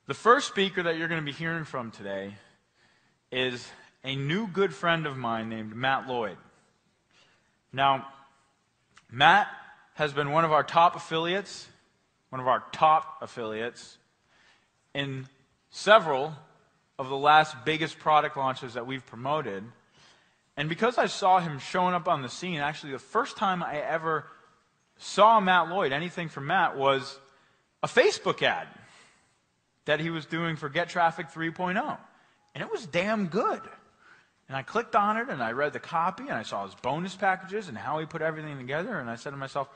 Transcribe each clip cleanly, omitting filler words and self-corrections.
The first speaker that you're going to be hearing from today is a new good friend of mine named Matt Lloyd. Now, Matt has been one of our top affiliates in several of the last biggest product launches that we've promoted. And because I saw him showing up on the scene, actually the first time I ever saw Matt Lloyd, anything from Matt, was a Facebook ad that he was doing for Get Traffic 3.0. And it was damn good. And I clicked on it, and I read the copy, and I saw his bonus packages and how he put everything together, and I said to myself,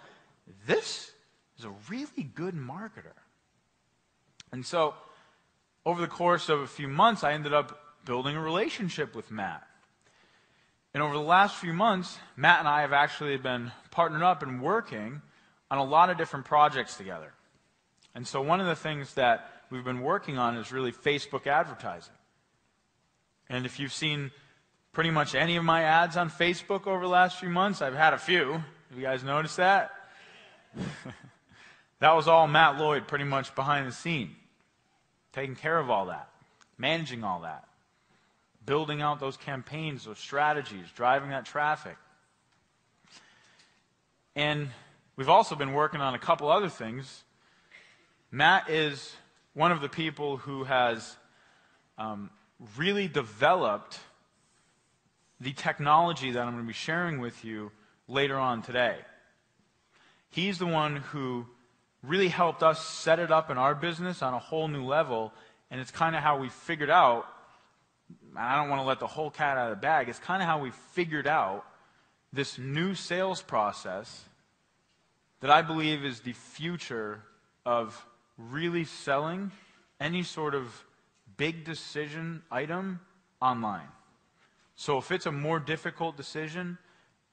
this is a really good marketer. And so, over the course of a few months, I ended up building a relationship with Matt. And over the last few months, Matt and I have actually been partnered up and working on a lot of different projects together. And so one of the things that we've been working on is really Facebook advertising. And if you've seen pretty much any of my ads on Facebook over the last few months, I've had a few. Have you guys noticed that? That was all Matt Lloyd pretty much behind the scene, taking care of all that, managing all that, building out those campaigns, those strategies, driving that traffic. And we've also been working on a couple other things. Matt is one of the people who has really developed the technology that I'm going to be sharing with you later on today. He's the one who really helped us set it up in our business on a whole new level, and it's kind of how we figured out, and I don't want to let the whole cat out of the bag, it's kind of how we figured out this new sales process that I believe is the future of really selling any sort of big decision item online. So if it's a more difficult decision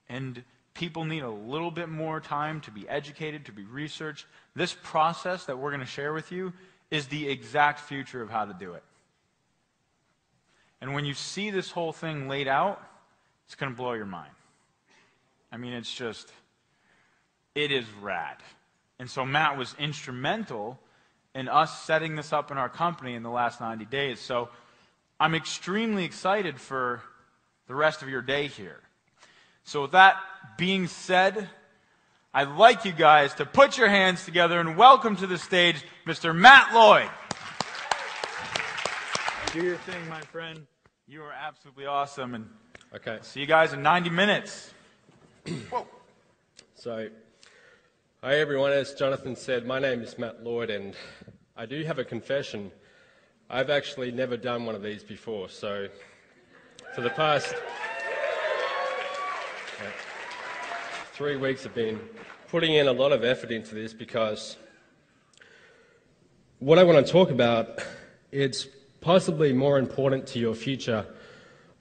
and people need a little bit more time to be educated, to be researched, this process that we're going to share with you is the exact future of how to do it. And when you see this whole thing laid out, it's going to blow your mind. I mean, it is rad. And so Matt was instrumental in us setting this up in our company in the last 90 days. So I'm extremely excited for the rest of your day here. So with that being said, I'd like you guys to put your hands together and welcome to the stage Mr. Matt Lloyd. Do your thing, my friend. You are absolutely awesome. And okay. See you guys in 90 minutes. Whoa. So, hi everyone. As Jonathan said, my name is Matt Lloyd, and I do have a confession. I've actually never done one of these before. So, for the past 3 weeks I've been putting in a lot of effort into this because what I want to talk about, it's possibly more important to your future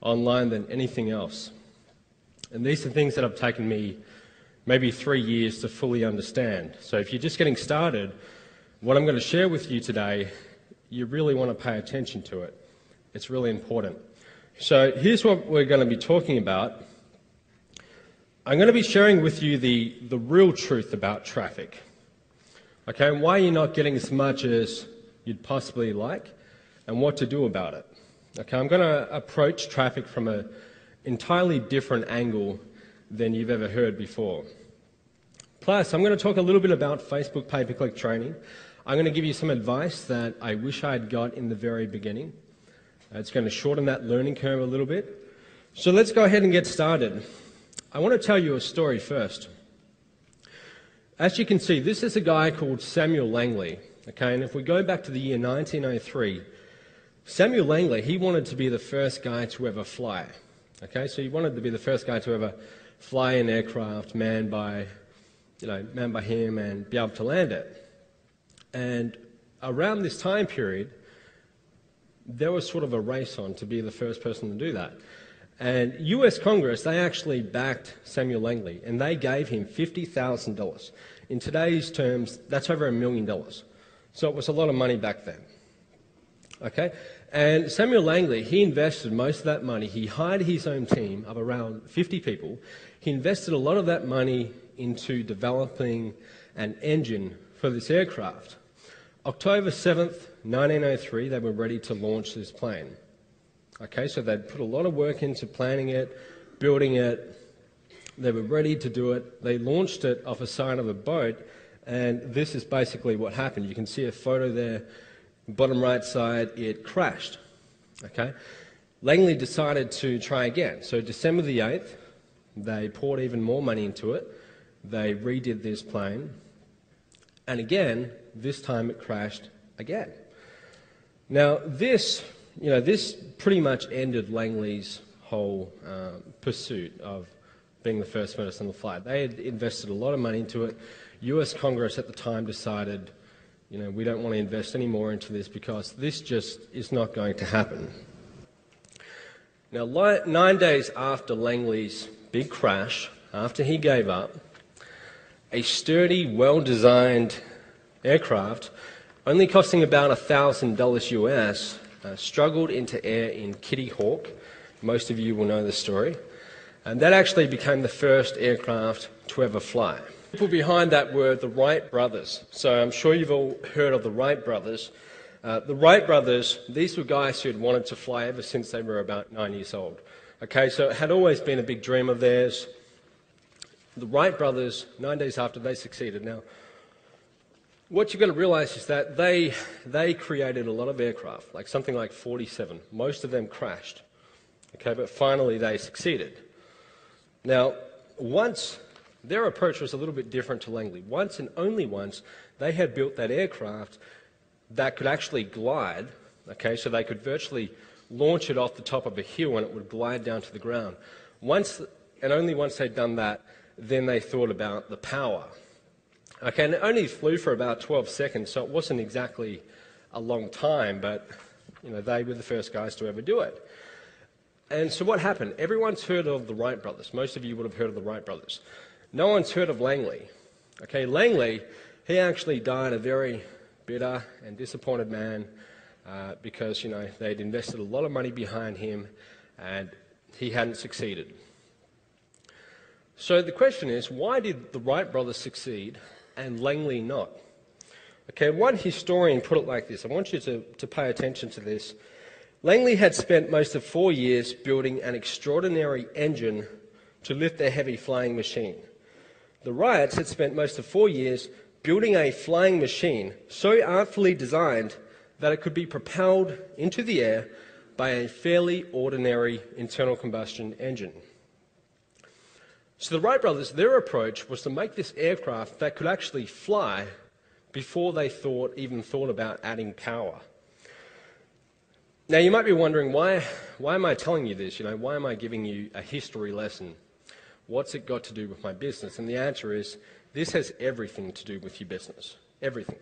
online than anything else. And these are things that have taken me maybe 3 years to fully understand. So if you're just getting started, what I'm going to share with you today, you really want to pay attention to it. It's really important. So here's what we're going to be talking about. I'm going to be sharing with you the real truth about traffic. Okay, and why you're not getting as much as you'd possibly like, and what to do about it. Okay, I'm going to approach traffic from an entirely different angle than you've ever heard before. Plus, I'm going to talk a little bit about Facebook pay-per-click training. I'm going to give you some advice that I wish I had got in the very beginning. It's going to shorten that learning curve a little bit. So let's go ahead and get started. I want to tell you a story first. As you can see, this is a guy called Samuel Langley. Okay, and if we go back to the year 1903, Samuel Langley, he wanted to be the first guy to ever fly. Okay, so he wanted to be the first guy to ever fly an aircraft manned by him and be able to land it. And around this time period, there was sort of a race on to be the first person to do that. And US Congress, they actually backed Samuel Langley, and they gave him $50,000. In today's terms, that's over $1 million. So it was a lot of money back then. Okay? And Samuel Langley, he invested most of that money. He hired his own team of around 50 people. He invested a lot of that money into developing an engine for this aircraft. October 7th, 1903, they were ready to launch this plane. Okay, so they'd put a lot of work into planning it, building it. They were ready to do it. They launched it off the side of a boat, and this is basically what happened. You can see a photo there, bottom right side, it crashed. Okay, Langley decided to try again. So December the 8th, they poured even more money into it. They redid this plane, and again, this time it crashed again. Now this pretty much ended Langley's whole pursuit of being the first person to fly. They had invested a lot of money into it. US Congress at the time decided, we don't want to invest any more into this because this just is not going to happen. Now, 9 days after Langley's big crash, after he gave up, a sturdy, well-designed aircraft, only costing about $1,000 US, struggled into air in Kitty Hawk. Most of you will know the story. And that actually became the first aircraft to ever fly. People behind that were the Wright brothers. So I'm sure you've all heard of the Wright brothers. The Wright brothers, these were guys who had wanted to fly ever since they were about 9 years old. Okay, so it had always been a big dream of theirs. The Wright brothers, 9 days after, they succeeded. Now, what you've got to realize is that they created a lot of aircraft, like something like 47. Most of them crashed. Okay, but finally they succeeded. Now, once their approach was a little bit different to Langley. Once and only once, they had built that aircraft that could actually glide, okay, so they could virtually launch it off the top of a hill and it would glide down to the ground. Once, and only once they'd done that, then they thought about the power. Okay, and it only flew for about 12 seconds, so it wasn't exactly a long time, but they were the first guys to ever do it. And so what happened? Everyone's heard of the Wright brothers. Most of you would have heard of the Wright brothers. No one's heard of Langley. Okay, Langley, he actually died a very bitter and disappointed man because, they'd invested a lot of money behind him and he hadn't succeeded. So the question is, why did the Wright brothers succeed and Langley not? Okay, one historian put it like this. I want you to pay attention to this. Langley had spent most of 4 years building an extraordinary engine to lift their heavy flying machine. The Wrights had spent most of 4 years building a flying machine so artfully designed that it could be propelled into the air by a fairly ordinary internal combustion engine. So the Wright brothers, their approach was to make this aircraft that could actually fly before they even thought about adding power. Now you might be wondering, why am I telling you this? Why am I giving you a history lesson? What's it got to do with my business? And the answer is, this has everything to do with your business. Everything.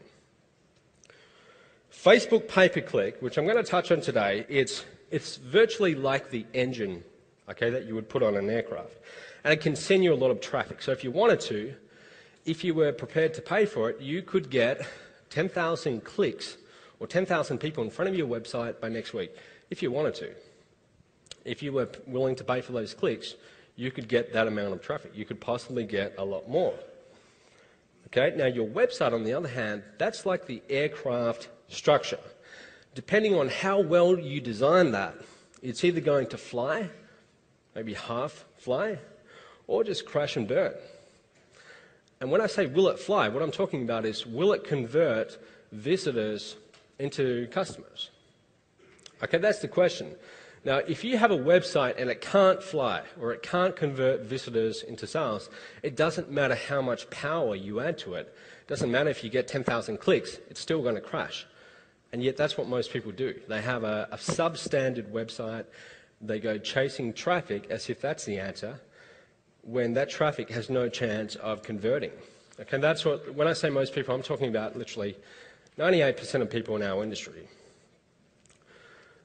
Facebook pay-per-click, which I'm going to touch on today, it's virtually like the engine, okay, that you would put on an aircraft. And it can send you a lot of traffic. So if you wanted to, if you were prepared to pay for it, you could get 10,000 clicks or 10,000 people in front of your website by next week, if you wanted to. If you were willing to pay for those clicks, you could get that amount of traffic. You could possibly get a lot more. Okay, now your website, on the other hand, that's like the aircraft structure. Depending on how well you design that, it's either going to fly, maybe half fly, or just crash and burn. And when I say will it fly, what I'm talking about is, will it convert visitors into customers? Okay, that's the question. Now, if you have a website and it can't fly or it can't convert visitors into sales, it doesn't matter how much power you add to it. It doesn't matter if you get 10,000 clicks, it's still going to crash. And yet that's what most people do. They have a substandard website, they go chasing traffic as if that's the answer, when that traffic has no chance of converting. Okay, that's what, when I say most people, I'm talking about literally 98% of people in our industry.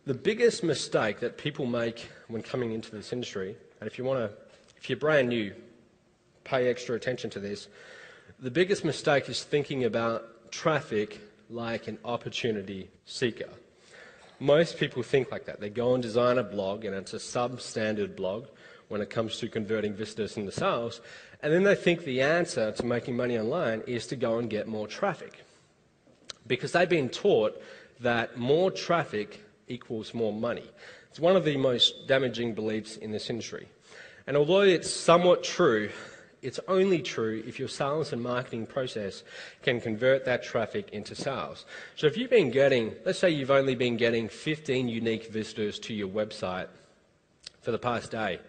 The biggest mistake that people make when coming into this industry, and if you're brand new, pay extra attention to this, the biggest mistake is thinking about traffic like an opportunity seeker. Most people think like that. They go and design a blog, and it's a substandard blog when it comes to converting visitors into sales, and then they think the answer to making money online is to go and get more traffic. because they've been taught that more traffic equals more money. It's one of the most damaging beliefs in this industry. And although it's somewhat true, it's only true if your sales and marketing process can convert that traffic into sales. So if you've been getting, let's say you've only been getting 15 unique visitors to your website for the past day,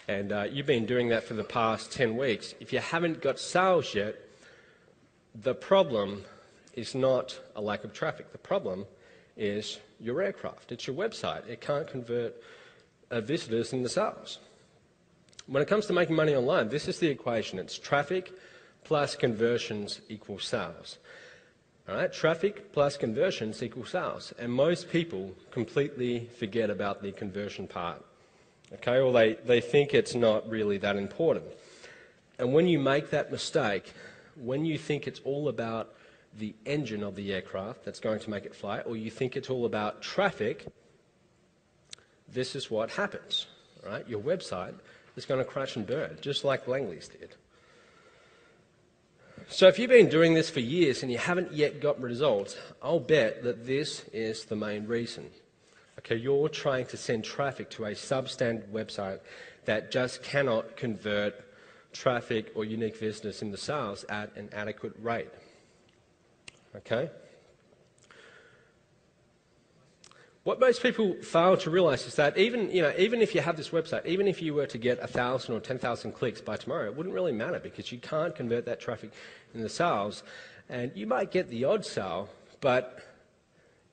and you've been doing that for the past 10 weeks, if you haven't got sales yet, the problem is not a lack of traffic. The problem is your aircraft. It's your website. It can't convert visitors into sales. When it comes to making money online, this is the equation. It's traffic plus conversions equals sales. All right? Traffic plus conversions equals sales. And most people completely forget about the conversion part. Okay? Or they think it's not really that important. And when you make that mistake, when you think it's all about the engine of the aircraft that's going to make it fly, or you think it's all about traffic, this is what happens. All right? Your website is going to crash and burn, just like Langley's did. So if you've been doing this for years and you haven't yet got results, I'll bet that this is the main reason. Okay, you're trying to send traffic to a substandard website that just cannot convert traffic or unique visitors into sales at an adequate rate. Okay? What most people fail to realize is that even if you have this website, even if you were to get 1,000 or 10,000 clicks by tomorrow, it wouldn't really matter because you can't convert that traffic into sales. And you might get the odd sale, but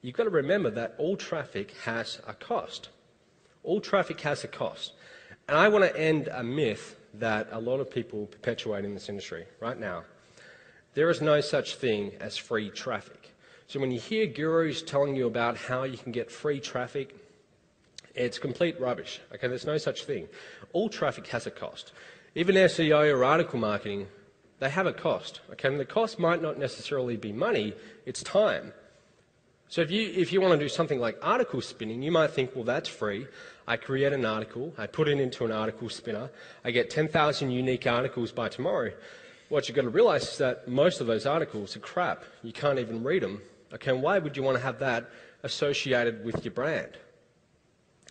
you've got to remember that all traffic has a cost. All traffic has a cost. And I want to end a myth that a lot of people perpetuate in this industry right now. There is no such thing as free traffic. So when you hear gurus telling you about how you can get free traffic, it's complete rubbish. Okay, there's no such thing. All traffic has a cost. Even SEO or article marketing, they have a cost. Okay, and the cost might not necessarily be money, it's time. So if you want to do something like article spinning, you might think, well, that's free. I create an article, I put it into an article spinner, I get 10,000 unique articles by tomorrow. What you've got to realize is that most of those articles are crap. You can't even read them. Okay, and why would you want to have that associated with your brand?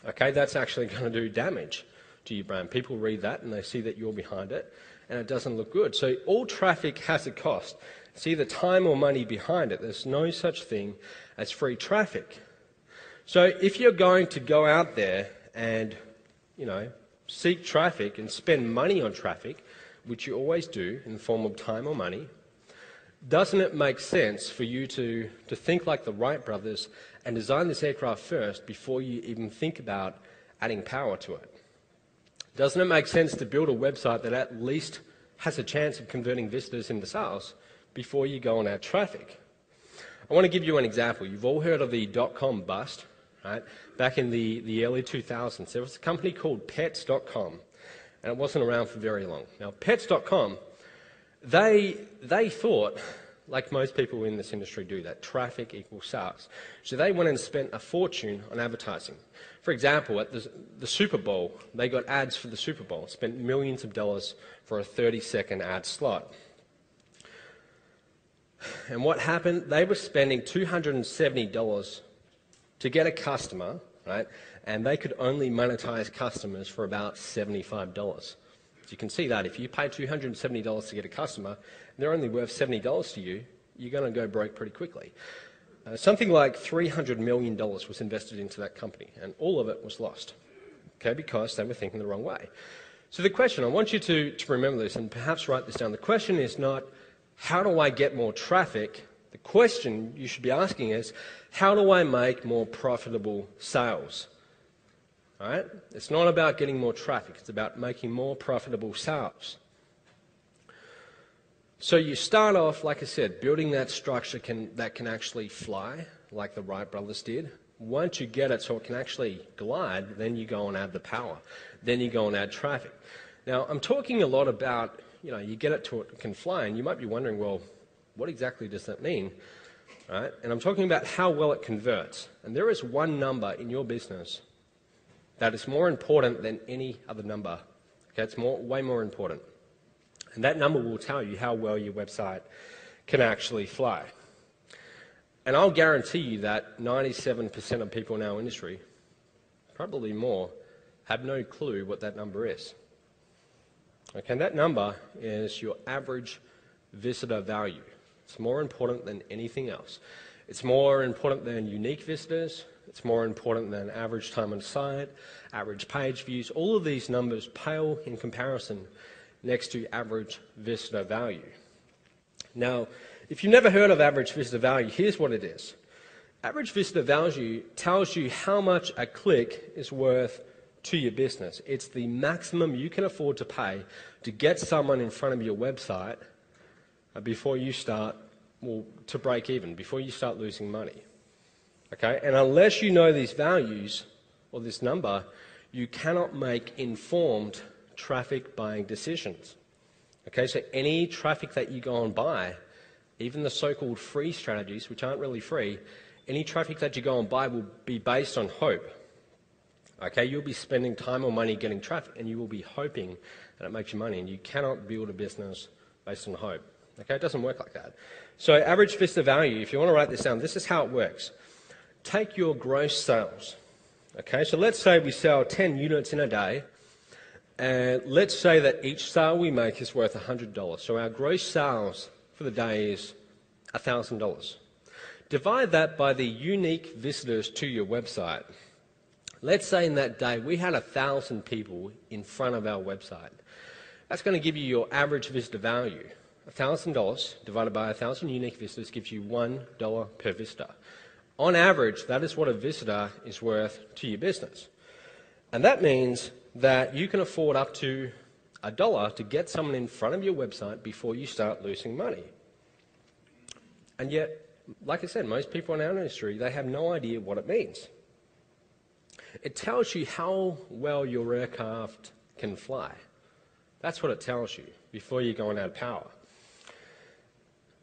Okay, that's actually going to do damage to your brand. People read that and they see that you're behind it, and it doesn't look good. So all traffic has a cost. It's either time or money behind it. There's no such thing as free traffic. So if you're going to go out there and, seek traffic and spend money on traffic, which you always do in the form of time or money, doesn't it make sense for you to think like the Wright brothers and design this aircraft first before you even think about adding power to it? Doesn't it make sense to build a website that at least has a chance of converting visitors into sales before you go and add traffic? I want to give you an example. You've all heard of the .com bust, right? Back in the early 2000s, there was a company called Pets.com, and it wasn't around for very long. Now, Pets.com, they thought, like most people in this industry do, that traffic equals sales. So they went and spent a fortune on advertising. For example, at the Super Bowl, they got ads for the Super Bowl, spent millions of dollars for a 30-second ad slot. And what happened? They were spending $270 to get a customer, right? And they could only monetize customers for about $75. So you can see that if you pay $270 to get a customer, and they're only worth $70 to you, you're going to go broke pretty quickly. Something like $300 million was invested into that company, and all of it was lost, okay, because they were thinking the wrong way. So the question, I want you to remember this and perhaps write this down. The question is not, how do I get more traffic? The question you should be asking is, how do I make more profitable sales? All right? It's not about getting more traffic. It's about making more profitable sales. So you start off, like I said, building that structure that can actually fly, like the Wright brothers did. Once you get it so it can actually glide, then you go and add the power. Then you go and add traffic. Now, I'm talking a lot about, you get it to it can fly, and you might be wondering, well, what exactly does that mean? All right? And I'm talking about how well it converts. And there is one number in your business that is more important than any other number. Okay, it's way more important. And that number will tell you how well your website can actually fly. And I'll guarantee you that 97% of people in our industry, probably more, have no clue what that number is. Okay, and that number is your average visitor value. It's more important than anything else. It's more important than unique visitors. It's more important than average time on site, average page views. All of these numbers pale in comparison next to average visitor value. Now, if you've never heard of average visitor value, here's what it is. Average visitor value tells you how much a click is worth to your business. It's the maximum you can afford to pay to get someone in front of your website before you start, well, to break even, before you start losing money. Okay, and unless you know these values or this number, you cannot make informed traffic buying decisions. Okay, so any traffic that you go and buy, even the so-called free strategies, which aren't really free, any traffic that you go and buy will be based on hope. Okay, you'll be spending time or money getting traffic, and you will be hoping that it makes you money, and you cannot build a business based on hope. Okay, it doesn't work like that. So average visitor value, if you want to write this down, this is how it works. Take your gross sales. Okay, so let's say we sell 10 units in a day, and let's say that each sale we make is worth $100. So our gross sales for the day is $1,000. Divide that by the unique visitors to your website. Let's say in that day we had 1,000 people in front of our website. That's going to give you your average visitor value. $1,000 divided by 1,000 unique visitors gives you $1 per visitor. On average, that is what a visitor is worth to your business. And that means that you can afford up to $1 to get someone in front of your website before you start losing money. And yet, like I said, most people in our industry, they have no idea what it means. It tells you how well your aircraft can fly. That's what it tells you before you're going out of power.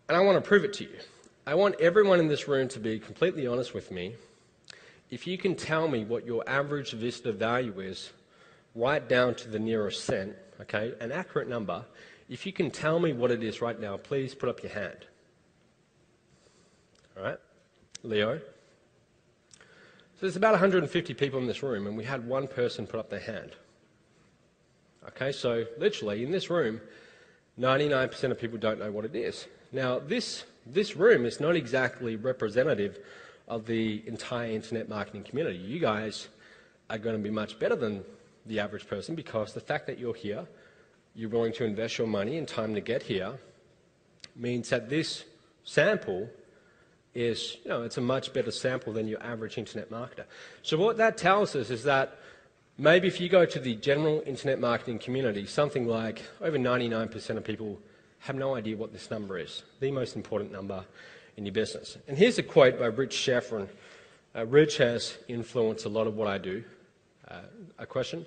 And I want to prove it to you. I want everyone in this room to be completely honest with me. If you can tell me what your average visitor value is, right down to the nearest cent, okay, an accurate number, if you can tell me what it is right now, please put up your hand. All right, Leo. So there's about 150 people in this room, and we had one person put up their hand. Okay, so literally in this room, 99% of people don't know what it is. Now, this room is not exactly representative of the entire internet marketing community. You guys are going to be much better than the average person because the fact that you're here, you're willing to invest your money and time to get here, means that this sample is, it's a much better sample than your average internet marketer. So what that tells us is that maybe if you go to the general internet marketing community, something like over 99% of people have no idea what this number is, the most important number in your business. And here's a quote by Rich Schafran. Rich has influenced a lot of what I do. A question?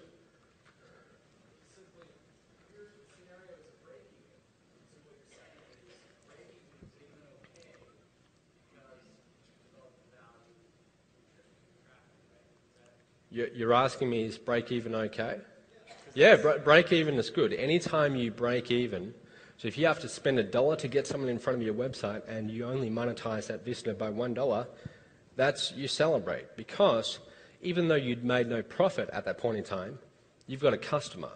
You're asking me, is break even okay? Yeah, break even is good. Anytime you break even, so if you have to spend $1 to get someone in front of your website and you only monetize that visitor by $1, you celebrate, because even though you'd made no profit at that point in time, you've got a customer.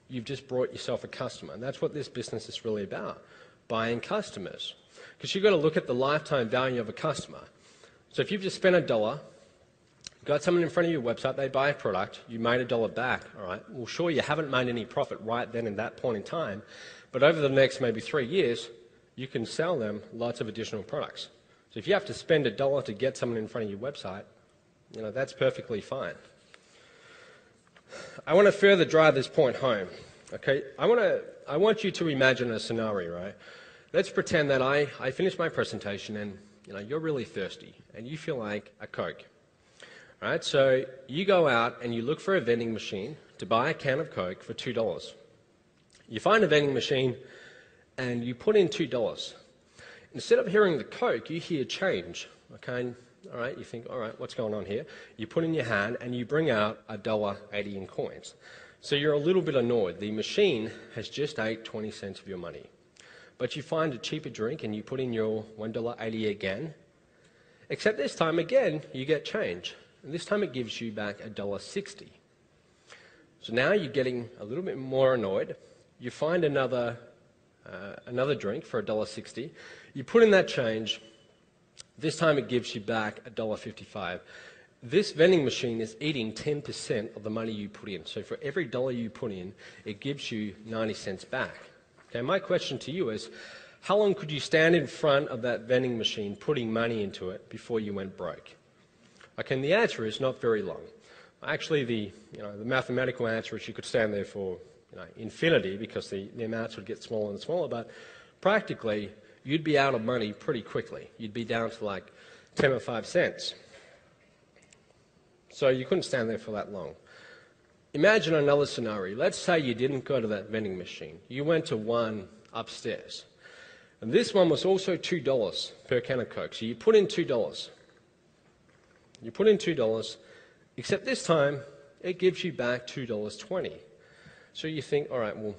You've just brought yourself a customer, and that's what this business is really about, buying customers. Because you've got to look at the lifetime value of a customer. So if you've just spent $1, got someone in front of your website, they buy a product, you made $1 back, all right, well, sure, you haven't made any profit right then in that point in time, but over the next maybe 3 years, you can sell them lots of additional products. So if you have to spend $1 to get someone in front of your website, that's perfectly fine. I want to further drive this point home, okay? I want you to imagine a scenario, right? Let's pretend that I finish my presentation and, you're really thirsty and you feel like a Coke. All right, so you go out and you look for a vending machine to buy a can of Coke for $2. You find a vending machine and you put in $2. Instead of hearing the Coke, you hear change. Okay, all right, you think, all right, what's going on here? You put in your hand and you bring out $1.80 in coins. So you're a little bit annoyed. The machine has just ate 20 cents of your money. But you find a cheaper drink and you put in your $1.80 again, Except this time, again, you get change. And this time it gives you back $1.60. So now you're getting a little bit more annoyed. You find another drink for $1.60. You put in that change. This time it gives you back $1.55. This vending machine is eating 10% of the money you put in. So for every dollar you put in, it gives you 90 cents back. Okay, my question to you is, how long could you stand in front of that vending machine putting money into it before you went broke? Okay, and the answer is not very long. Actually, the mathematical answer is you could stand there for infinity, because the amounts would get smaller and smaller, but practically you'd be out of money pretty quickly. You'd be down to like 10 or 5 cents. So you couldn't stand there for that long. Imagine another scenario. Let's say you didn't go to that vending machine. You went to one upstairs. And this one was also $2 per can of Coke. So you put in $2. You put in $2, except this time it gives you back $2.20. So you think, all right, well,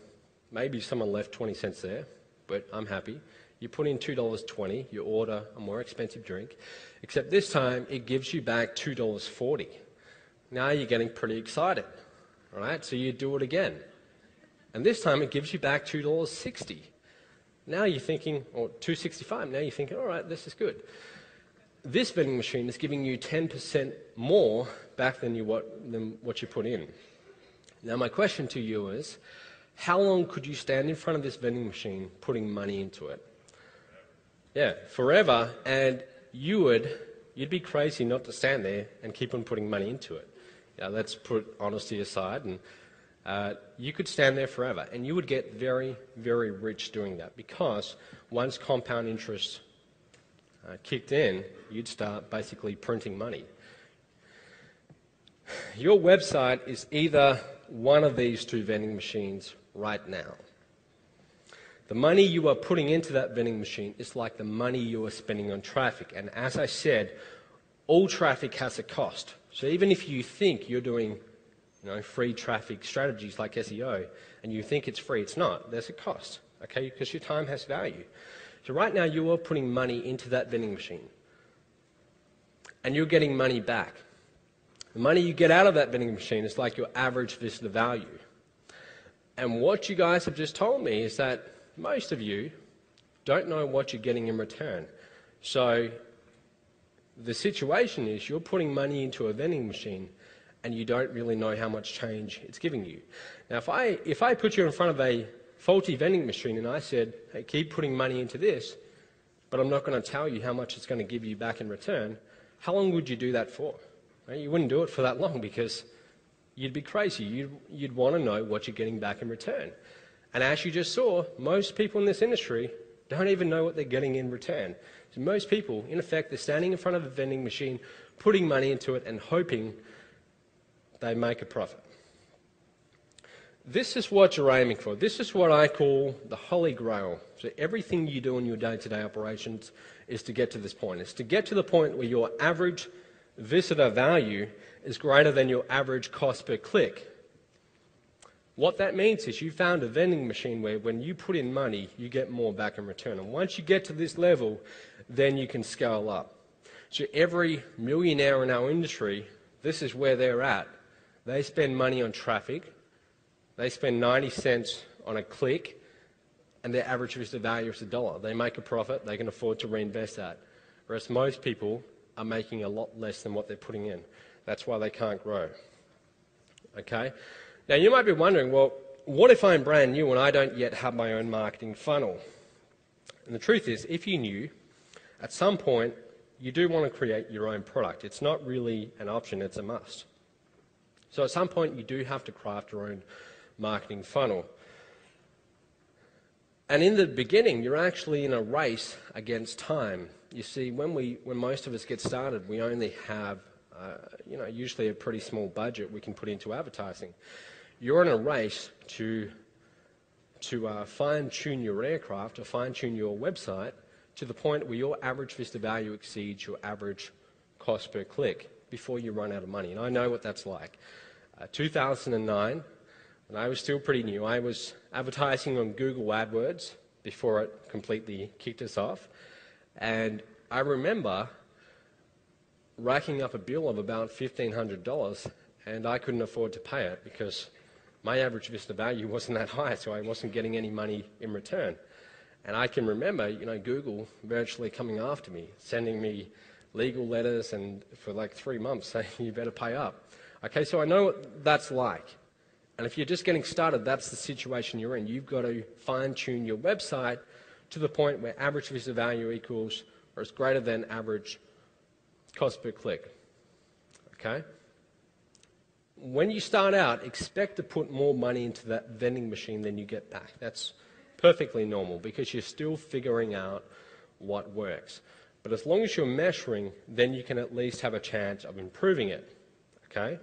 maybe someone left 20 cents there, but I'm happy. You put in $2.20, you order a more expensive drink, except this time it gives you back $2.40. Now you're getting pretty excited, all right? So you do it again. And this time it gives you back $2.60. Now you're thinking, or $2.65, now you're thinking, all right, this is good. This vending machine is giving you 10% more back than what you put in. Now my question to you is, how long could you stand in front of this vending machine putting money into it? Yeah, forever, and you'd be crazy not to stand there and keep on putting money into it. Yeah, let's put honesty aside, and you could stand there forever, and you would get very, very rich doing that, because once compound interest kicked in, you'd start basically printing money. Your website is either one of these two vending machines right now. The money you are putting into that vending machine is like the money you are spending on traffic. And as I said, all traffic has a cost. So even if you think you're doing free traffic strategies like SEO, and you think it's free, it's not. There's a cost, okay, because your time has value. So right now you are putting money into that vending machine, and you're getting money back. The money you get out of that vending machine is like your average visitor value. And what you guys have just told me is that most of you don't know what you're getting in return. So the situation is you're putting money into a vending machine and you don't really know how much change it's giving you. Now if I put you in front of a faulty vending machine and I said, hey, keep putting money into this, but I'm not going to tell you how much it's going to give you back in return, how long would you do that for? Right? You wouldn't do it for that long, because you'd be crazy. You'd want to know what you're getting back in return. And as you just saw, most people in this industry don't even know what they're getting in return. So most people, in effect, they're standing in front of a vending machine, putting money into it and hoping they make a profit. This is what you're aiming for. This is what I call the holy grail. So everything you do in your day-to-day operations is to get to this point. It's to get to the point where your average visitor value is greater than your average cost per click. What that means is you found a vending machine where when you put in money, you get more back in return. And once you get to this level, then you can scale up. So every millionaire in our industry, this is where they're at. They spend money on traffic. They spend 90 cents on a click, and their average visitor value is $1. They make a profit. They can afford to reinvest that. Whereas most people are making a lot less than what they're putting in. That's why they can't grow. Okay? Now you might be wondering, well, what if I'm brand new and I don't yet have my own marketing funnel? And the truth is, if you knew, at some point you do want to create your own product. It's not really an option, it's a must. So at some point you do have to craft your own marketing funnel. And in the beginning, you're actually in a race against time. You see, when most of us get started, we only have, usually a pretty small budget we can put into advertising. You're in a race to fine-tune your aircraft or fine-tune your website to the point where your average visitor value exceeds your average cost per click before you run out of money. And I know what that's like. 2009, when I was still pretty new, I was advertising on Google AdWords before it completely kicked us off. And I remember racking up a bill of about $1,500, and I couldn't afford to pay it because my average Vista value wasn't that high, so I wasn't getting any money in return. And I can remember, Google virtually coming after me, sending me legal letters and for like 3 months saying, you better pay up. Okay, so I know what that's like. And if you're just getting started, that's the situation you're in. You've got to fine-tune your website to the point where average Vista value equals or is greater than average cost per click. Okay? When you start out, expect to put more money into that vending machine than you get back. That's perfectly normal because you're still figuring out what works. But as long as you're measuring, then you can at least have a chance of improving it. Okay?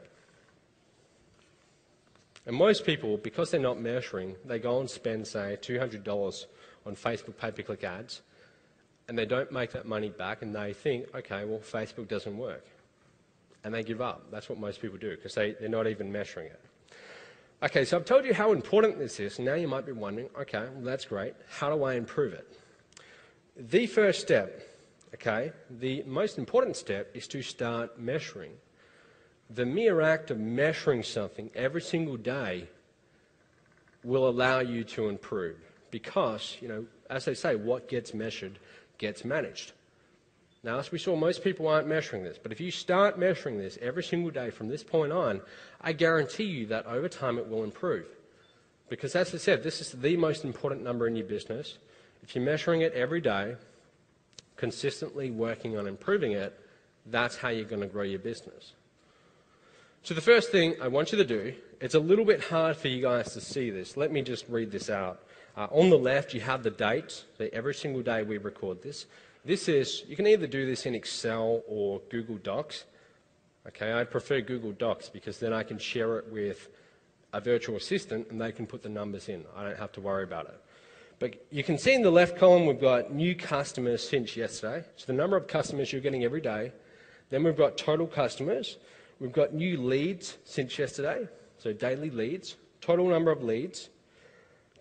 And most people, because they're not measuring, they go and spend, say, $200 on Facebook pay-per-click ads, and they don't make that money back, and they think, okay, well, Facebook doesn't work. And they give up. That's what most people do, because they're not even measuring it. Okay, so I've told you how important this is, and now you might be wondering, okay, well, that's great. How do I improve it? The first step, okay, the most important step is to start measuring. The mere act of measuring something every single day will allow you to improve because, as they say, what gets measured gets managed. Now, as we saw, most people aren't measuring this, but if you start measuring this every single day from this point on, I guarantee you that over time it will improve. Because as I said, this is the most important number in your business. If you're measuring it every day, consistently working on improving it, that's how you're going to grow your business. So the first thing I want you to do, it's a little bit hard for you guys to see this. Let me just read this out. On the left, you have the date. So every single day we record this. This is, you can either do this in Excel or Google Docs. Okay, I prefer Google Docs because then I can share it with a virtual assistant and they can put the numbers in. I don't have to worry about it. But you can see in the left column we've got new customers since yesterday. So the number of customers you're getting every day. Then we've got total customers. We've got new leads since yesterday, so daily leads, total number of leads,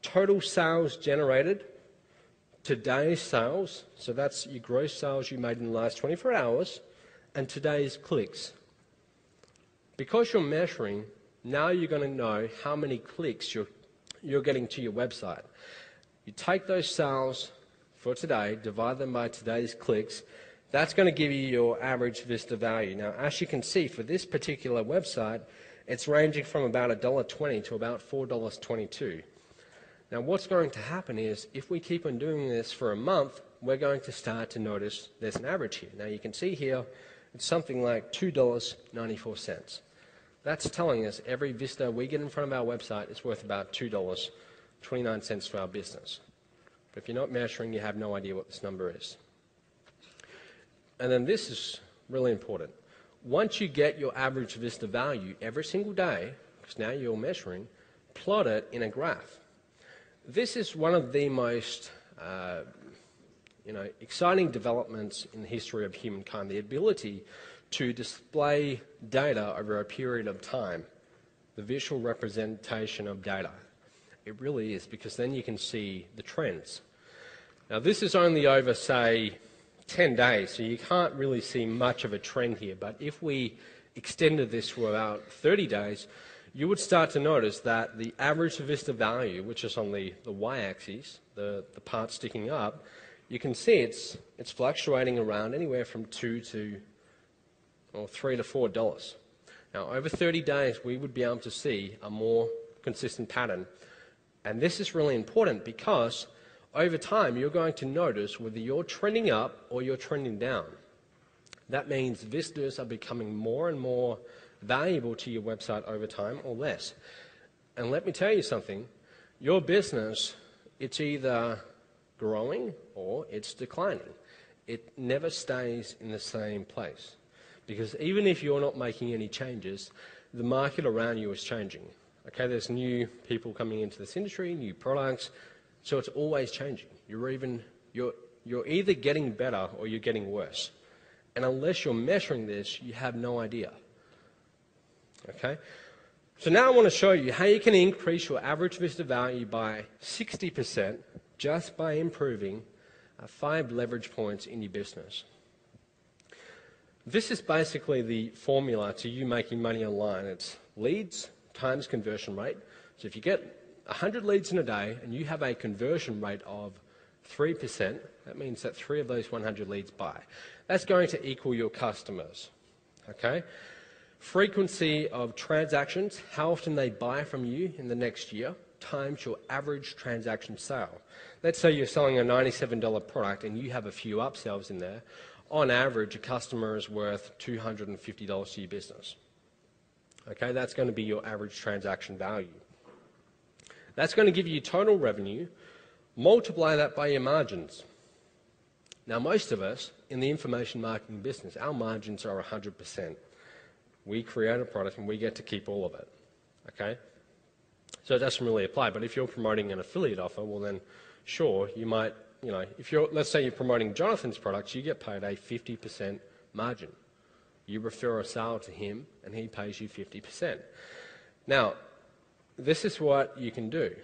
total sales generated, today's sales, so that's your gross sales you made in the last 24 hours, and today's clicks. Because you're measuring, now you're going to know how many clicks you're getting to your website. You take those sales for today, divide them by today's clicks. That's going to give you your average Vista value. Now, as you can see, for this particular website, it's ranging from about $1.20 to about $4.22. Now, what's going to happen is, if we keep on doing this for a month, we're going to start to notice there's an average here. Now, you can see here, it's something like $2.94. That's telling us every Vista we get in front of our website is worth about $2.29 to our business. But if you're not measuring, you have no idea what this number is. And then this is really important. Once you get your average Vista value every single day, because now you're measuring, plot it in a graph. This is one of the most exciting developments in the history of humankind, the ability to display data over a period of time, the visual representation of data. It really is, because then you can see the trends. Now, this is only over, say, 10 days, so you can't really see much of a trend here, but if we extended this for about 30 days, you would start to notice that the average Vista value, which is on the y-axis, the part sticking up, you can see it's fluctuating around anywhere from $3 to $4. Now, over 30 days, we would be able to see a more consistent pattern, and this is really important because over time, you're going to notice whether you're trending up or you're trending down. That means visitors are becoming more and more valuable to your website over time or less. And let me tell you something, your business, it's either growing or it's declining. It never stays in the same place. Because even if you're not making any changes, the market around you is changing. Okay, there's new people coming into this industry, new products, so it's always changing. You're either getting better or you're getting worse. And unless you're measuring this, you have no idea. Okay? So now I want to show you how you can increase your average Vista value by 60% just by improving 5 leverage points in your business. This is basically the formula to you making money online. It's leads times conversion rate. So if you get 100 leads in a day and you have a conversion rate of 3%, that means that 3 of those 100 leads buy. That's going to equal your customers. Okay? Frequency of transactions, how often they buy from you in the next year, times your average transaction sale. Let's say you're selling a $97 product and you have a few upsells in there. On average, a customer is worth $250 to your business. Okay, that's going to be your average transaction value. That's going to give you total revenue. Multiply that by your margins. Now, most of us in the information marketing business, our margins are 100%. We create a product and we get to keep all of it. Okay? So it doesn't really apply. But if you're promoting an affiliate offer, well then, sure, you might, let's say you're promoting Jonathan's products, you get paid a 50% margin. You refer a sale to him and he pays you 50%. Now, this is what you can do.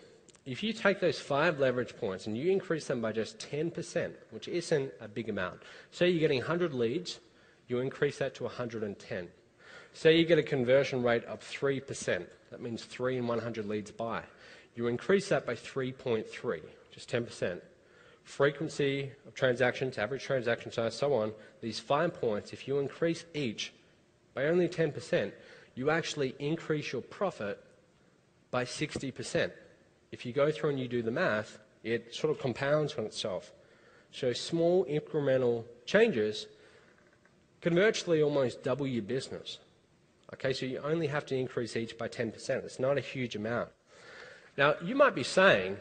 If you take those 5 leverage points and you increase them by just 10%, which isn't a big amount, say you're getting 100 leads, you increase that to 110. Say you get a conversion rate of 3%, that means 3 in 100 leads buy. You increase that by 3.3, just 10%. Frequency of transactions, average transaction size, so on, these 5 points, if you increase each by only 10%, you actually increase your profit by 60%. If you go through and you do the math, it sort of compounds on itself. So small incremental changes can virtually almost double your business. Okay, so you only have to increase each by 10%. It's not a huge amount. Now, you might be saying,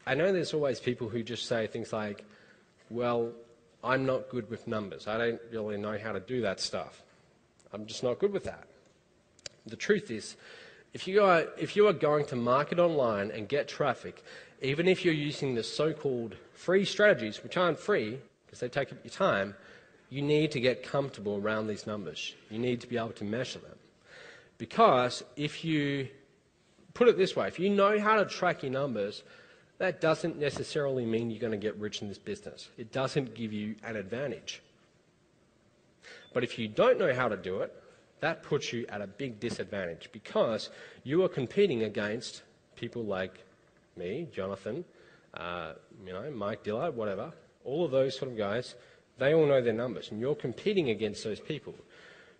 I know there's always people who just say things like, well, I'm not good with numbers. I don't really know how to do that stuff. I'm just not good with that. The truth is, if you are going to market online and get traffic, even if you're using the so-called free strategies, which aren't free because they take up your time, you need to get comfortable around these numbers. You need to be able to measure them. Because if you put it this way, if you know how to track your numbers, that doesn't necessarily mean you're going to get rich in this business. It doesn't give you an advantage. But if you don't know how to do it, that puts you at a big disadvantage because you are competing against people like me, Jonathan, Mike Dillard, whatever, all of those sort of guys. They all know their numbers, and you're competing against those people.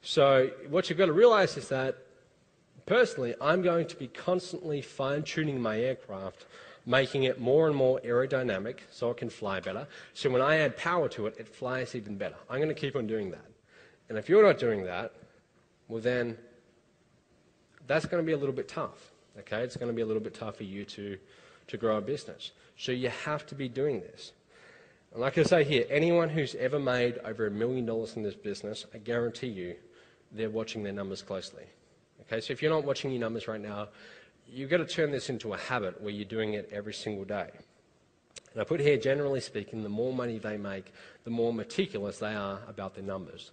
So what you've got to realize is that, personally, I'm going to be constantly fine-tuning my aircraft, making it more and more aerodynamic so it can fly better. So when I add power to it, it flies even better. I'm going to keep on doing that. And if you're not doing that, well then, that's going to be a little bit tough. Okay, it's going to be a little bit tough for you to grow a business. So you have to be doing this. And like I say here, anyone who's ever made over $1 million in this business, I guarantee you, they're watching their numbers closely. Okay, so if you're not watching your numbers right now, you've got to turn this into a habit where you're doing it every single day. And I put here, generally speaking, the more money they make, the more meticulous they are about their numbers.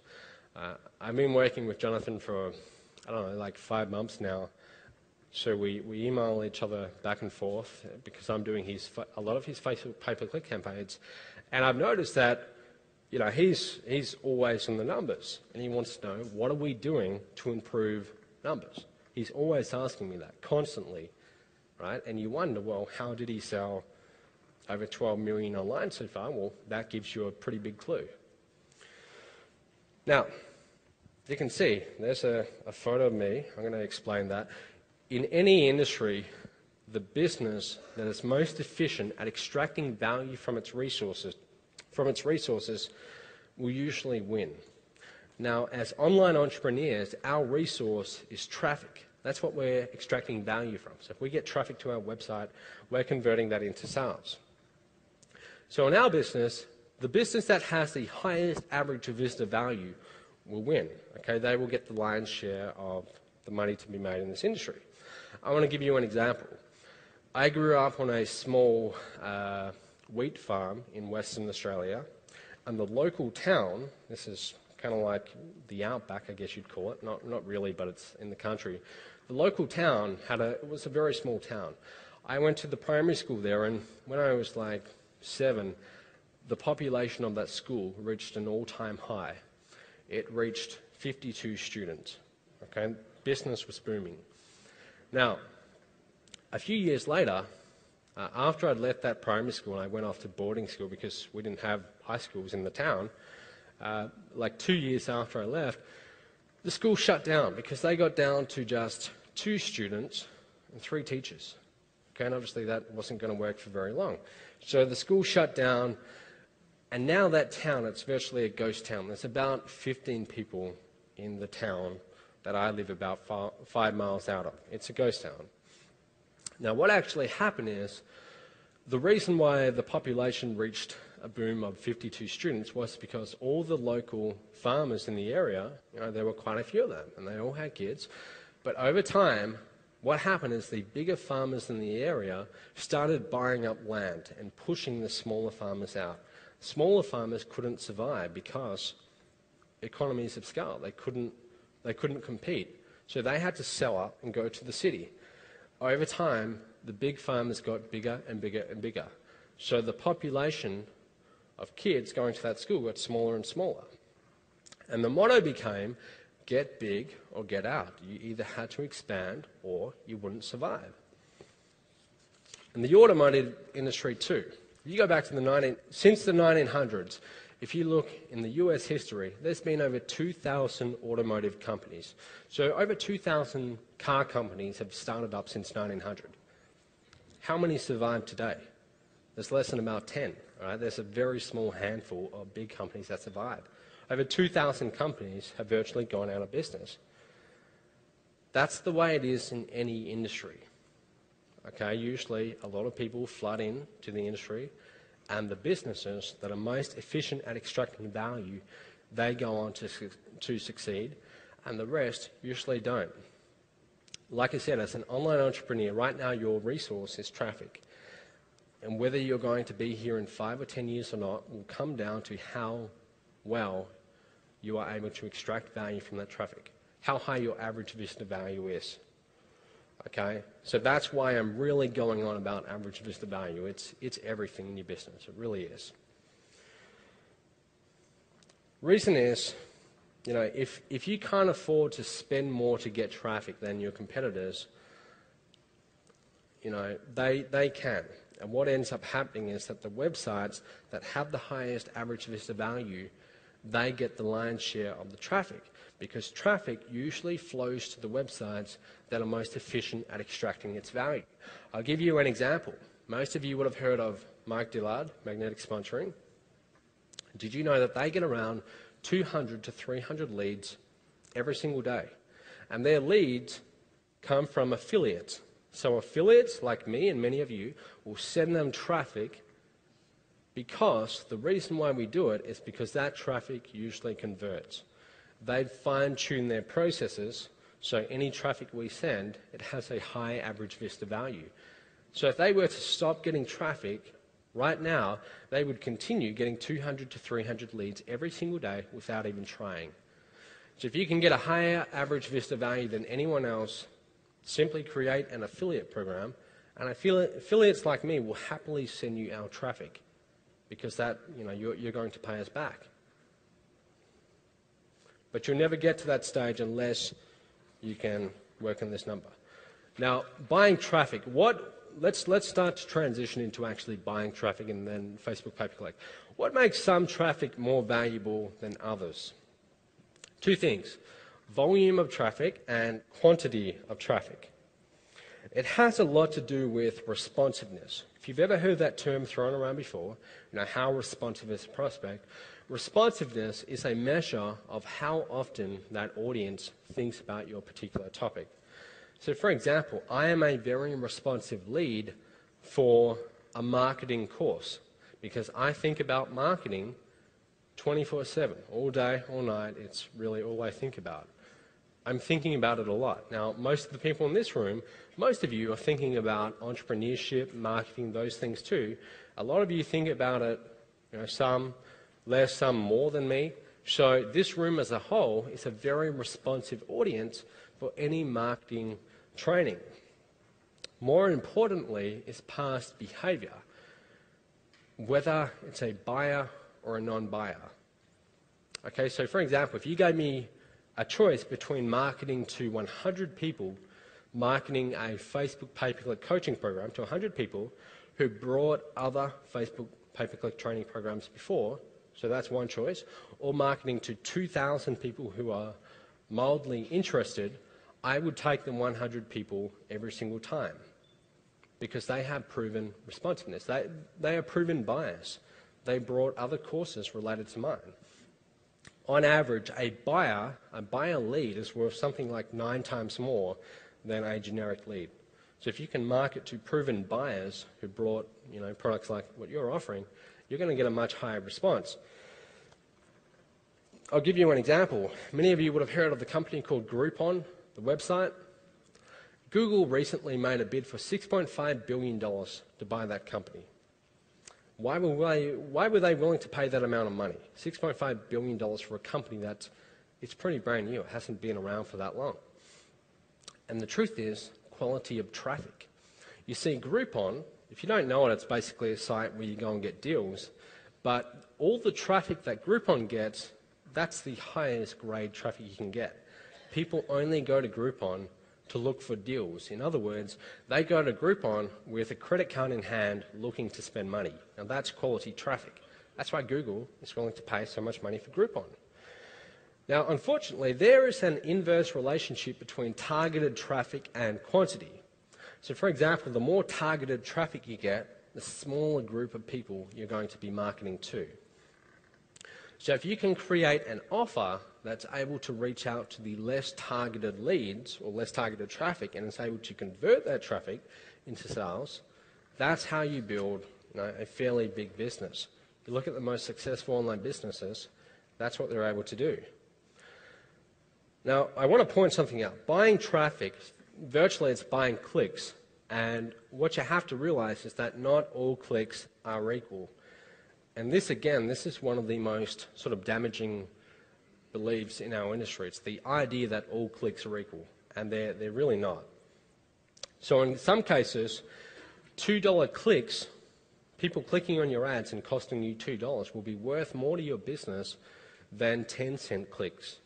I've been working with Jonathan for, I don't know, like 5 months now. So we email each other back and forth because I'm doing a lot of his Facebook pay-per-click campaigns. And I've noticed that, he's always on the numbers. And he wants to know, what are we doing to improve numbers? He's always asking me that, constantly, right? And you wonder, well, how did he sell over 12 million online so far? Well, that gives you a pretty big clue. Now, you can see, there's a photo of me. I'm going to explain that. In any industry, the business that is most efficient at extracting value from its resources will usually win. Now, as online entrepreneurs, our resource is traffic. That's what we're extracting value from. So if we get traffic to our website, we're converting that into sales. So in our business, the business that has the highest average visitor value will win. Okay, they will get the lion's share of the money to be made in this industry. I want to give you an example. I grew up on a small wheat farm in Western Australia, and the local town, this is kind of like the outback, I guess you'd call it, not really, but it's in the country. The local town it was a very small town. I went to the primary school there, and when I was like 7, the population of that school reached an all-time high. It reached 52 students. Okay, business was booming. Now, a few years later, after I'd left that primary school and I went off to boarding school because we didn't have high schools in the town, like 2 years after I left, the school shut down because they got down to just 2 students and 3 teachers. Okay, and obviously that wasn't going to work for very long. So the school shut down, and now that town, it's virtually a ghost town. There's about 15 people in the town that I live about 5 miles out of. It's a ghost town. Now, what actually happened is, the reason why the population reached a boom of 52 students was because all the local farmers in the area, there were quite a few of them, and they all had kids. But over time, what happened is the bigger farmers in the area started buying up land and pushing the smaller farmers out. Smaller farmers couldn't survive because economies of scale. They couldn't compete. So they had to sell up and go to the city. Over time, the big farmers got bigger and bigger and bigger. So the population of kids going to that school got smaller and smaller. And the motto became, get big or get out. You either had to expand or you wouldn't survive. And the automotive industry too. If you go back to since the 1900s, if you look in the US history, there's been over 2,000 automotive companies. So over 2,000 car companies have started up since 1900. How many survive today? There's less than about 10. Right? There's a very small handful of big companies that survive. Over 2,000 companies have virtually gone out of business. That's the way it is in any industry. Okay, usually a lot of people flood in to the industry, and the businesses that are most efficient at extracting value, they go on to succeed, and the rest usually don't. Like I said, as an online entrepreneur, right now your resource is traffic. And whether you're going to be here in 5 or 10 years or not will come down to how well you are able to extract value from that traffic, how high your average visitor value is. Okay, so that's why I'm really going on about average visitor value. It's everything in your business. It really is. Reason is, if you can't afford to spend more to get traffic than your competitors, they can. And what ends up happening is that the websites that have the highest average visitor value, they get the lion's share of the traffic, because traffic usually flows to the websites that are most efficient at extracting its value. I'll give you an example. Most of you would have heard of Mike Dillard, Magnetic Sponsoring. Did you know that they get around 200 to 300 leads every single day? And their leads come from affiliates. So affiliates like me and many of you will send them traffic, because the reason why we do it is because that traffic usually converts. They fine-tune their processes, so any traffic we send, it has a high average visitor value. So if they were to stop getting traffic right now, they would continue getting 200 to 300 leads every single day without even trying. So if you can get a higher average visitor value than anyone else, simply create an affiliate program, and affiliates like me will happily send you our traffic, because that, you're going to pay us back. But you'll never get to that stage unless you can work on this number. Now, buying traffic. Let's start to transition into actually buying traffic and then Facebook pay-per-click. What makes some traffic more valuable than others? 2 things: volume of traffic and quantity of traffic. It has a lot to do with responsiveness. If you've ever heard that term thrown around before, how responsive is a prospect? Responsiveness is a measure of how often that audience thinks about your particular topic. So for example, I am a very responsive lead for a marketing course, because I think about marketing 24/7, all day, all night. It's really all I think about. I'm thinking about it a lot. Now, most of the people in this room, most of you are thinking about entrepreneurship, marketing, those things too. A lot of you think about it, some less, some more than me. So this room as a whole is a very responsive audience for any marketing training. More importantly is past behavior, whether it's a buyer or a non-buyer. Okay, so for example, if you gave me a choice between marketing to 100 people, marketing a Facebook pay-per-click coaching program to 100 people who brought other Facebook pay-per-click training programs before, so that's one choice, or marketing to 2,000 people who are mildly interested, I would take the 100 people every single time because they have proven responsiveness. They are proven buyers. They brought other courses related to mine. On average, a buyer lead is worth something like 9 times more than a generic lead. So if you can market to proven buyers who brought products like what you're offering, you're going to get a much higher response. I'll give you an example. Many of you would have heard of the company called Groupon, the website. Google recently made a bid for $6.5 billion to buy that company. Why were they willing to pay that amount of money? $6.5 billion for a company it's pretty brand new. It hasn't been around for that long. And the truth is, quality of traffic. You see, Groupon, if you don't know it, it's basically a site where you go and get deals. But all the traffic that Groupon gets, that's the highest grade traffic you can get. People only go to Groupon to look for deals. In other words, they go to Groupon with a credit card in hand looking to spend money. Now that's quality traffic. That's why Google is willing to pay so much money for Groupon. Now, unfortunately, there is an inverse relationship between targeted traffic and quantity. So, for example, the more targeted traffic you get, the smaller group of people you're going to be marketing to. So if you can create an offer that's able to reach out to the less targeted leads or less targeted traffic and is able to convert that traffic into sales, that's how you build a fairly big business. You look at the most successful online businesses, that's what they're able to do. Now, I want to point something out. Buying traffic, virtually it's buying clicks. And what you have to realize is that not all clicks are equal. And this, again, this is one of the most sort of damaging beliefs in our industry. It's the idea that all clicks are equal, and they're really not. So in some cases, $2 clicks, people clicking on your ads and costing you $2 will be worth more to your business than 10-cent clicks.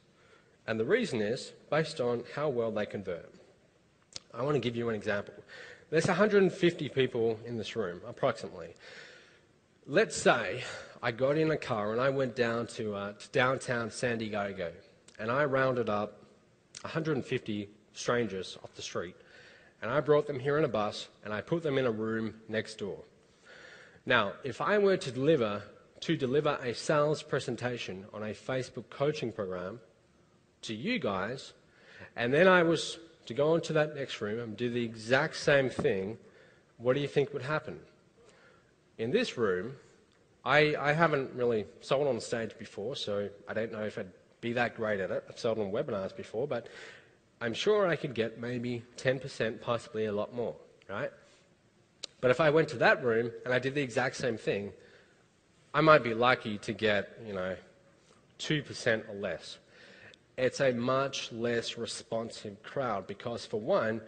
And the reason is based on how well they convert. I want to give you an example. There's 150 people in this room, approximately. Let's say I got in a car and I went down to downtown San Diego and I rounded up 150 strangers off the street and I brought them here in a bus and I put them in a room next door. Now, if I were to deliver a sales presentation on a Facebook coaching program to you guys, and then I was to go into that next room and do the exact same thing, what do you think would happen? In this room, I haven't really sold on stage before, so I don't know if I'd be that great at it. I've sold on webinars before, but I'm sure I could get maybe 10%, possibly a lot more, right? But if I went to that room and I did the exact same thing, I might be lucky to get, 2% or less. It's a much less responsive crowd because, for one,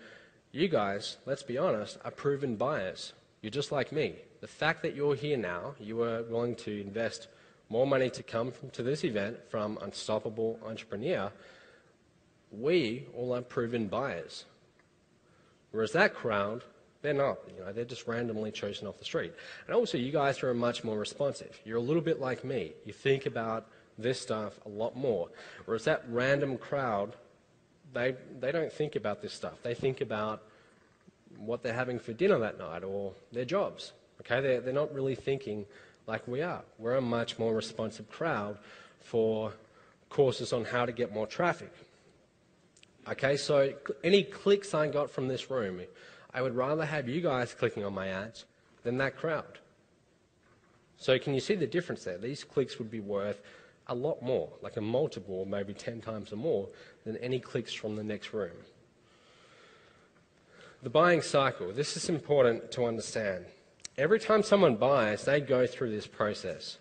you guys, let's be honest, are proven buyers. You're just like me. The fact that you're here now, you are willing to invest more money to come to this event from Unstoppable Entrepreneur, we all are proven buyers. Whereas that crowd, they're not. They're just randomly chosen off the street. And also, you guys are much more responsive. You're a little bit like me. You think about this stuff a lot more. Whereas that random crowd, they don't think about this stuff. They think about what they're having for dinner that night or their jobs. Okay, they're not really thinking like we are. We're a much more responsive crowd for courses on how to get more traffic. Okay, so any clicks I got from this room, I would rather have you guys clicking on my ads than that crowd. So can you see the difference there? These clicks would be worth a lot more, like a multiple, maybe 10 times or more, than any clicks from the next room. The buying cycle. This is important to understand. Every time someone buys, they go through this process.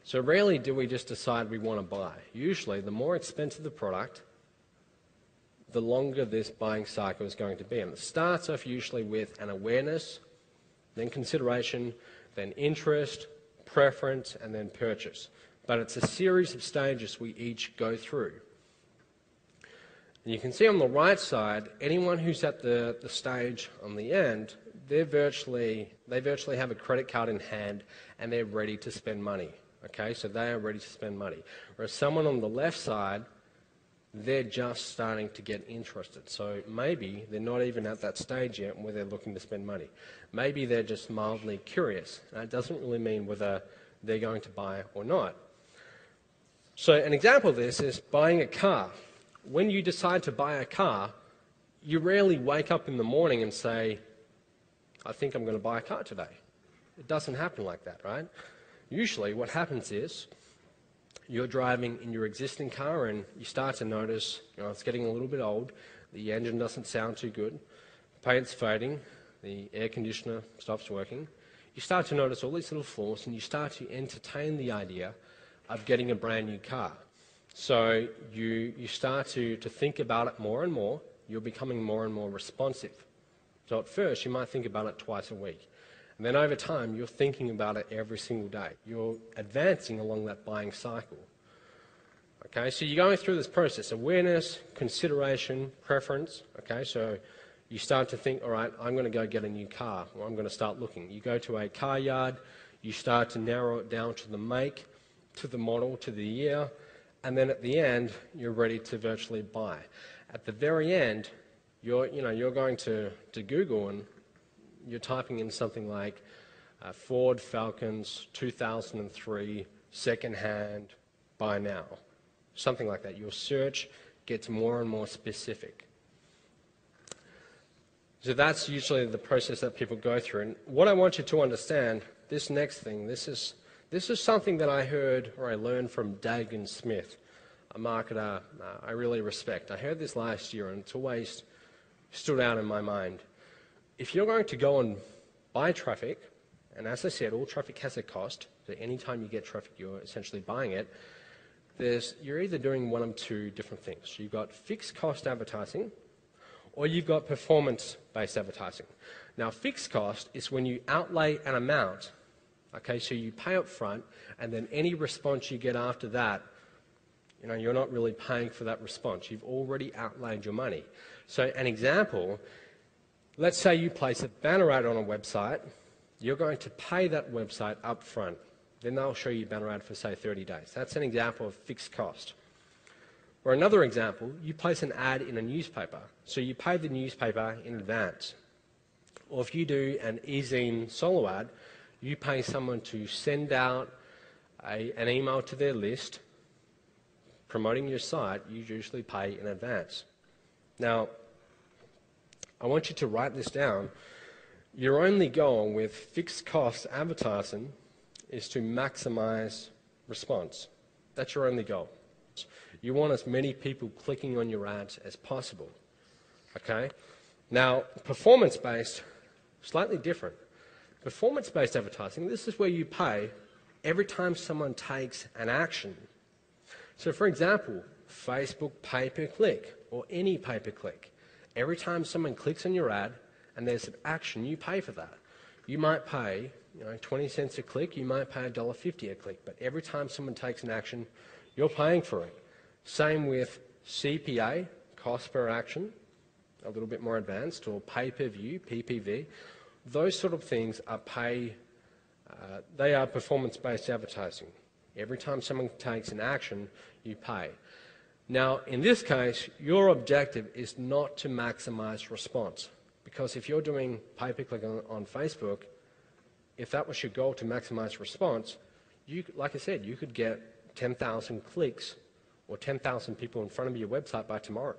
So rarely do we just decide we want to buy. Usually, the more expensive the product, the longer this buying cycle is going to be. And it starts off usually with an awareness, then consideration, then interest, preference, and then purchase. But it's a series of stages we each go through. And you can see on the right side, anyone who's at the stage on the end, they virtually have a credit card in hand and they're ready to spend money. Okay, so they are ready to spend money. Whereas someone on the left side, they're just starting to get interested. So maybe they're not even at that stage yet where they're looking to spend money. Maybe they're just mildly curious. That doesn't really mean whether they're going to buy or not. So an example of this is buying a car. When you decide to buy a car, you rarely wake up in the morning and say, I think I'm going to buy a car today. It doesn't happen like that, right? Usually what happens is you're driving in your existing car and you start to notice, it's getting a little bit old, the engine doesn't sound too good, paint's fading, the air conditioner stops working. You start to notice all these little flaws and you start to entertain the idea of getting a brand new car. So you start to think about it more and more, you're becoming more and more responsive. So at first you might think about it twice a week. And then over time, you're thinking about it every single day. You're advancing along that buying cycle. Okay, so you're going through this process: awareness, consideration, preference. Okay, so you start to think, all right, I'm going to go get a new car, or I'm going to start looking. You go to a car yard, you start to narrow it down to the make, to the model, to the year, and then at the end, you're ready to virtually buy. At the very end, you're going to Google and you're typing in something like Ford Falcons 2003 second-hand buy now, something like that. Your search gets more and more specific. So that's usually the process that people go through. And what I want you to understand, this next thing, this is something that I heard or I learned from Dagan Smith, a marketer I really respect. I heard this last year and it's always stood out in my mind. If you're going to go and buy traffic, and as I said, all traffic has a cost, so anytime you get traffic, you're essentially buying it, you're either doing one of two different things. You've got fixed cost advertising, or you've got performance-based advertising. Now, fixed cost is when you outlay an amount, okay, so you pay up front, and then any response you get after that, you're not really paying for that response. You've already outlaid your money. So an example, let's say you place a banner ad on a website, you're going to pay that website up front. Then they'll show you banner ad for, say, 30 days. That's an example of fixed cost. Or another example, you place an ad in a newspaper. So you pay the newspaper in advance. Or if you do an e-zine solo ad, you pay someone to send out an email to their list promoting your site. You usually pay in advance. Now, I want you to write this down. Your only goal with fixed cost advertising is to maximize response. That's your only goal. You want as many people clicking on your ads as possible. Okay? Now, performance-based, slightly different. Performance-based advertising, this is where you pay every time someone takes an action. So for example, Facebook pay-per-click or any pay-per-click. Every time someone clicks on your ad and there's an action, you pay for that. You might pay 20 cents a click, you might pay $1.50 a click, but every time someone takes an action, you're paying for it. Same with CPA, cost per action, a little bit more advanced, or pay-per-view, PPV. Those sort of things are they are performance-based advertising. Every time someone takes an action, you pay. Now, in this case, your objective is not to maximize response, because if you're doing pay-per-click on Facebook, if that was your goal to maximize response, like I said, you could get 10,000 clicks or 10,000 people in front of your website by tomorrow.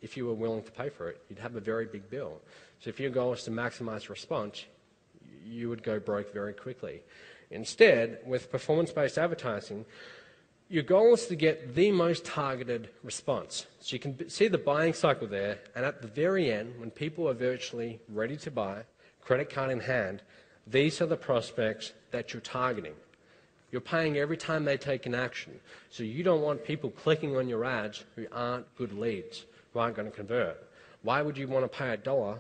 If you were willing to pay for it, you'd have a very big bill. So if your goal is to maximize response, you would go broke very quickly. Instead, with performance-based advertising, your goal is to get the most targeted response. So you can see the buying cycle there, and at the very end, when people are virtually ready to buy, credit card in hand, these are the prospects that you're targeting. You're paying every time they take an action. So you don't want people clicking on your ads who aren't good leads, who aren't going to convert. Why would you want to pay $1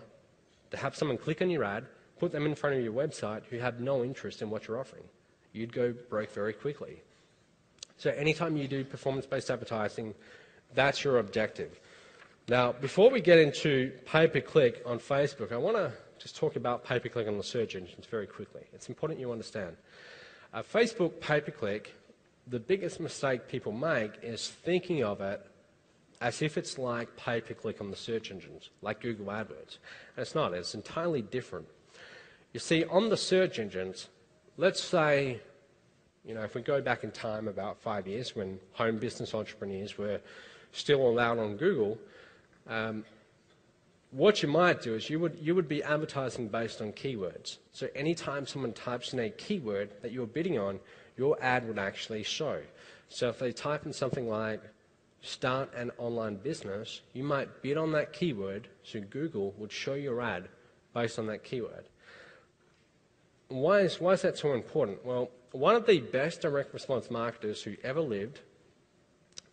to have someone click on your ad, put them in front of your website who have no interest in what you're offering? You'd go broke very quickly. So anytime you do performance-based advertising, that's your objective. Now, before we get into pay-per-click on Facebook, I want to just talk about pay-per-click on the search engines very quickly. It's important you understand. Facebook pay-per-click, the biggest mistake people make is thinking of it as if it's like pay-per-click on the search engines, like Google AdWords. And it's not. It's entirely different. You see, on the search engines, let's say, if we go back in time about 5 years when home business entrepreneurs were still allowed on Google, what you might do is you would be advertising based on keywords. So anytime someone types in a keyword that you're bidding on, your ad would actually show. So if they type in something like start an online business, you might bid on that keyword, so Google would show your ad based on that keyword. Why is that so important? Well, one of the best direct response marketers who ever lived,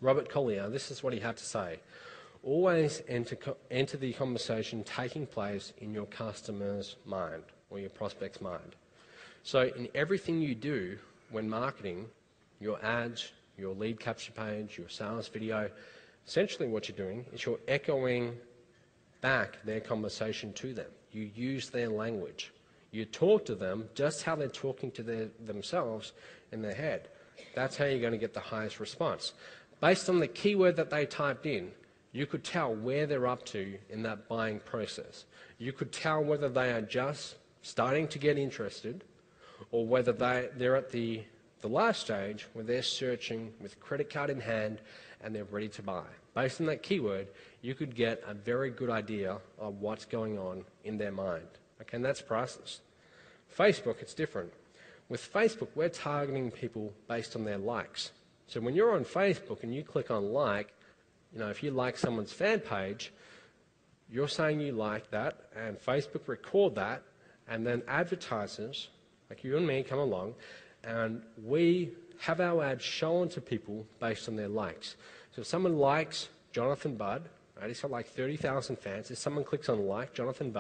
Robert Collier, this is what he had to say. Always enter the conversation taking place in your customer's mind or your prospect's mind. So in everything you do when marketing, your ads, your lead capture page, your sales video, essentially what you're doing is you're echoing back their conversation to them. You use their language. You talk to them just how they're talking to themselves in their head. That's how you're going to get the highest response. Based on the keyword that they typed in, you could tell where they're up to in that buying process. You could tell whether they are just starting to get interested or whether they're at the last stage where they're searching with credit card in hand and they're ready to buy. Based on that keyword, you could get a very good idea of what's going on in their mind. Okay, and that's priceless. Facebook, it's different. With Facebook, we're targeting people based on their likes. So when you're on Facebook and you click on like, if you like someone's fan page, you're saying you like that, and Facebook record that, and then advertisers, like you and me, come along, and we have our ads shown to people based on their likes. So if someone likes Jonathan Budd, right, he's got like 30,000 fans. If someone clicks on like Jonathan Budd,